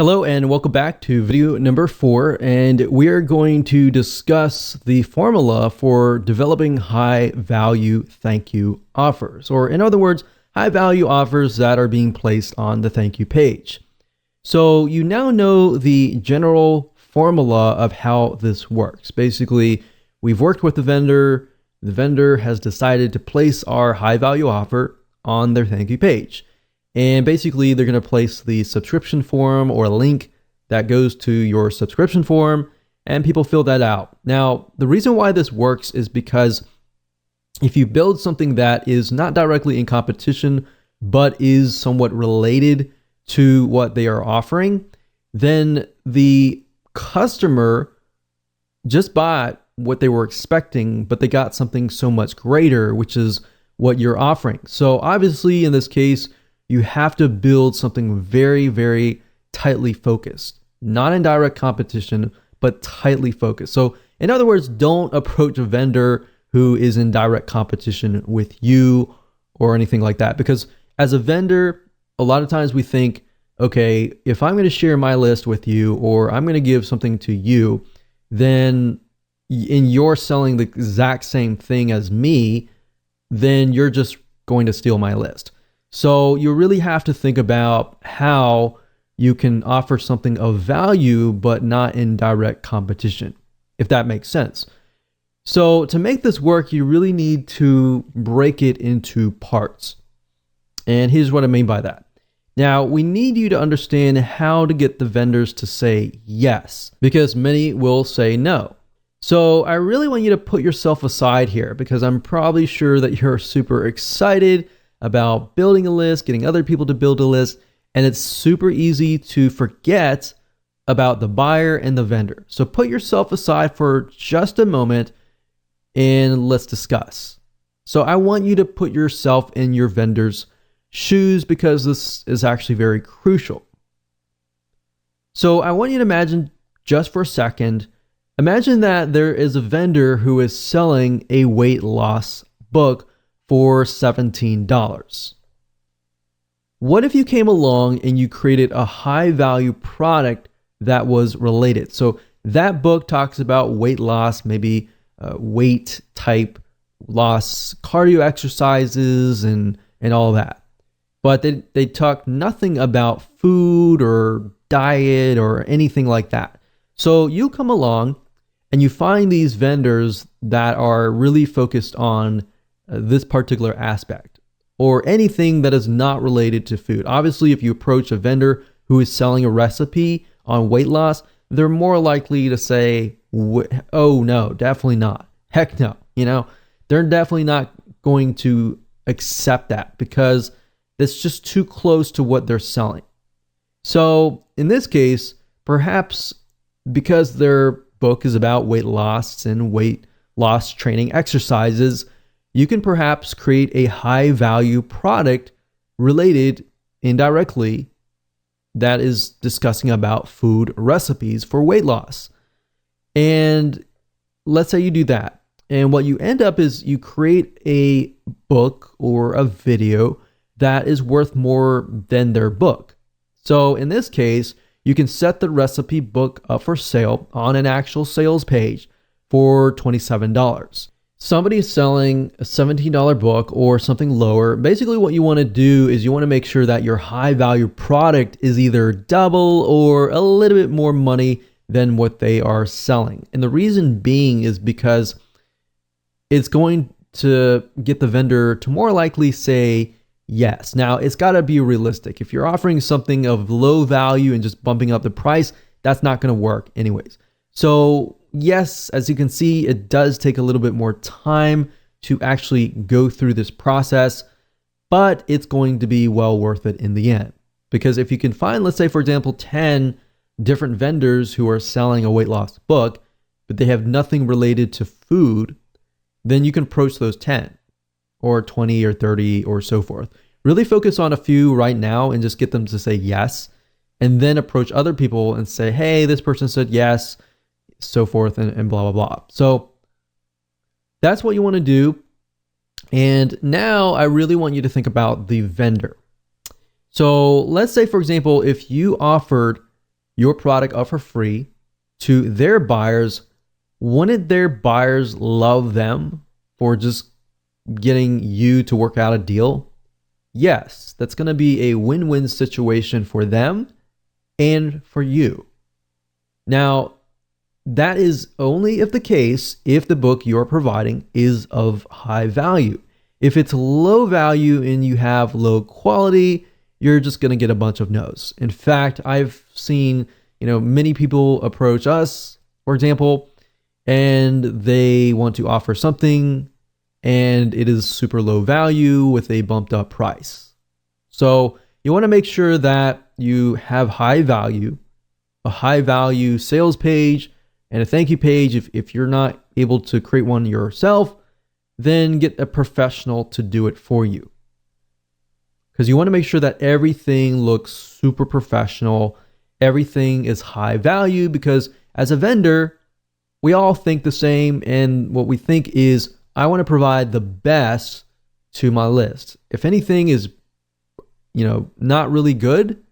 Hello and welcome back to video number 4, and we are going to discuss the formula for developing high value thank you offers, or in other words, high value offers that are being placed on the thank you page. So you now know the general formula of how this works. Basically, we've worked with the vendor has decided to place our high value offer on their thank you page. And basically, they're going to place the subscription form or a link that goes to your subscription form, and people fill that out. Now, the reason why this works is because if you build something that is not directly in competition, but is somewhat related to what they are offering, then the customer just bought what they were expecting, but they got something so much greater, which is what you're offering. So obviously, in this case, you have to build something very, very tightly focused, not in direct competition, but tightly focused. So in other words, don't approach a vendor who is in direct competition with you or anything like that. Because as a vendor, a lot of times we think, okay, if I'm going to share my list with you, or I'm going to give something to you, then you're selling the exact same thing as me, then you're just going to steal my list. So you really have to think about how you can offer something of value, but not in direct competition, if that makes sense. So to make this work, you really need to break it into parts. And here's what I mean by that. Now, we need you to understand how to get the vendors to say yes, because many will say no. So I really want you to put yourself aside here, because I'm probably sure that you're super excited about building a list, getting other people to build a list, and it's super easy to forget about the buyer and the vendor. So put yourself aside for just a moment and let's discuss. So I want you to put yourself in your vendor's shoes, because this is actually very crucial. So I want you to imagine, just for a second, imagine that there is a vendor who is selling a weight loss book for $17. What if you came along and you created a high value product that was related? So that book talks about weight loss, maybe weight type loss, cardio exercises, and all that. But they talk nothing about food or diet or anything like that. So you come along and you find these vendors that are really focused on this particular aspect, or anything that is not related to food. Obviously, if you approach a vendor who is selling a recipe on weight loss, they're more likely to say, oh no, definitely not. Heck no. They're definitely not going to accept that, because it's just too close to what they're selling. So in this case, perhaps because their book is about weight loss and weight loss training exercises, you can perhaps create a high value product related indirectly that is discussing about food recipes for weight loss. And let's say you do that. And what you end up is you create a book or a video that is worth more than their book. So in this case, you can set the recipe book up for sale on an actual sales page for $27. Somebody is selling a $17 book or something lower. Basically, what you want to do is you want to make sure that your high value product is either double or a little bit more money than what they are selling. And the reason being is because it's going to get the vendor to more likely say yes. Now, it's got to be realistic. If you're offering something of low value and just bumping up the price, that's not going to work anyways. So yes, as you can see, it does take a little bit more time to actually go through this process, but it's going to be well worth it in the end. Because if you can find, let's say, for example, 10 different vendors who are selling a weight loss book, but they have nothing related to food, then you can approach those 10 or 20 or 30 or so forth. Really focus on a few right now and just get them to say yes, and then approach other people and say, hey, this person said yes, so forth, and blah, blah, blah. So that's what you want to do. And now I really want you to think about the vendor. So let's say, for example, if you offered your product up for free to their buyers, wouldn't their buyers love them for just getting you to work out a deal? Yes, that's going to be a win-win situation for them and for you. Now, that is only if the case if the book you're providing is of high value. If it's low value and you have low quality, you're just going to get a bunch of no's. In fact, I've seen, many people approach us, for example, and they want to offer something and it is super low value with a bumped up price. So you want to make sure that you have high value, a high value sales page and a thank you page. If you're not able to create one yourself, then get a professional to do it for you. Because you want to make sure that everything looks super professional. Everything is high value, because as a vendor, we all think the same. And what we think is, I want to provide the best to my list. If anything is, not really good,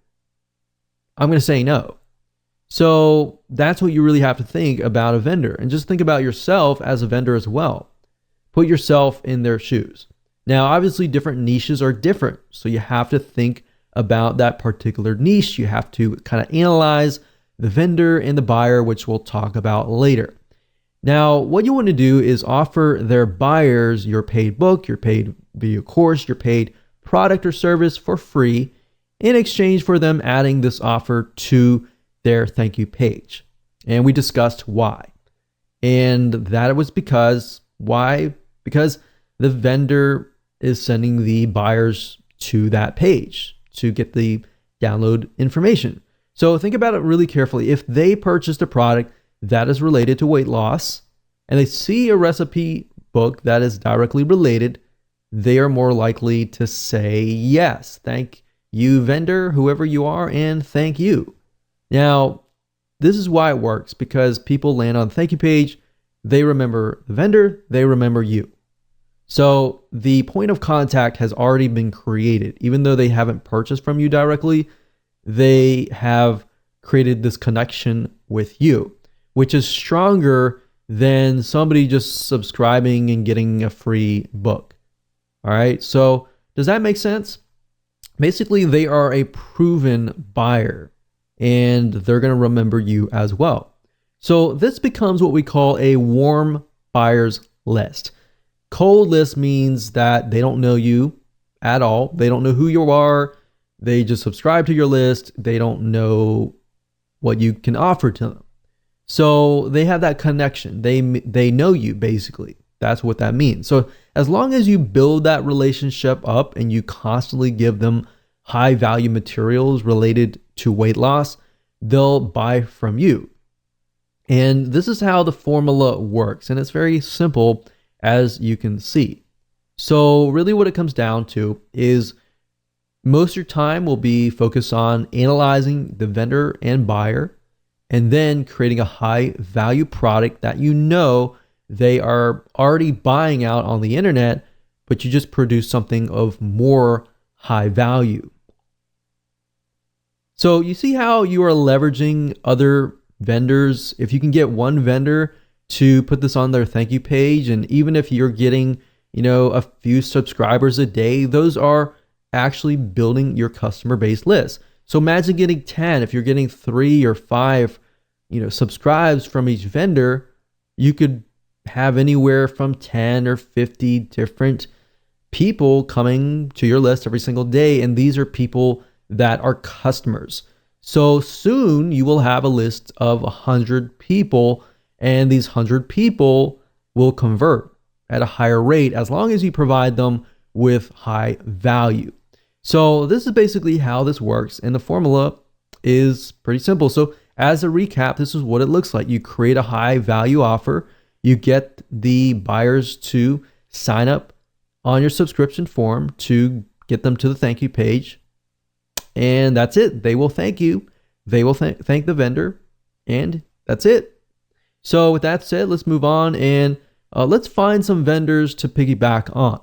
I'm going to say no. So that's what you really have to think about a vendor, and just think about yourself as a vendor as well. Put yourself in their shoes. Now, obviously different niches are different. So you have to think about that particular niche. You have to kind of analyze the vendor and the buyer, which we'll talk about later. Now, what you want to do is offer their buyers your paid book, your paid video course, your paid product or service for free in exchange for them adding this offer to their thank you page. And we discussed why. And that was because the vendor is sending the buyers to that page to get the download information. So think about it really carefully. If they purchased a product that is related to weight loss and they see a recipe book that is directly related, they are more likely to say yes. Thank you, vendor, whoever you are, and thank you. Now, this is why it works, because people land on the thank you page, they remember the vendor, they remember you. So the point of contact has already been created. Even though they haven't purchased from you directly, they have created this connection with you, which is stronger than somebody just subscribing and getting a free book. All right. So does that make sense? Basically, they are a proven buyer and they're going to remember you as well. So this becomes what we call a warm buyers list. Cold list means that they don't know you at all. They don't know who you are. They just subscribe to your list. They don't know what you can offer to them. So they have that connection. They know you, basically. That's what that means. So as long as you build that relationship up and you constantly give them high value materials related to weight loss, they'll buy from you. And this is how the formula works. And it's very simple, as you can see. So really what it comes down to is most of your time will be focused on analyzing the vendor and buyer, and then creating a high value product that they are already buying out on the internet, but you just produce something of more high value. So you see how you are leveraging other vendors. If you can get one vendor to put this on their thank you page, and even if you're getting, a few subscribers a day, those are actually building your customer base list. So imagine getting 10. If you're getting 3 or 5, subscribes from each vendor, you could have anywhere from 10 or 50 different people coming to your list every single day. And these are people that are customers. So soon you will have a list of 100 people, and these 100 people will convert at a higher rate as long as you provide them with high value. So this is basically how this works, and the formula is pretty simple. So as a recap, this is what it looks like. You create a high value offer, you get the buyers to sign up on your subscription form to get them to the thank you page, and that's it. They will thank you, they will thank the vendor, and that's it. So with that said, let's move on and let's find some vendors to piggyback on.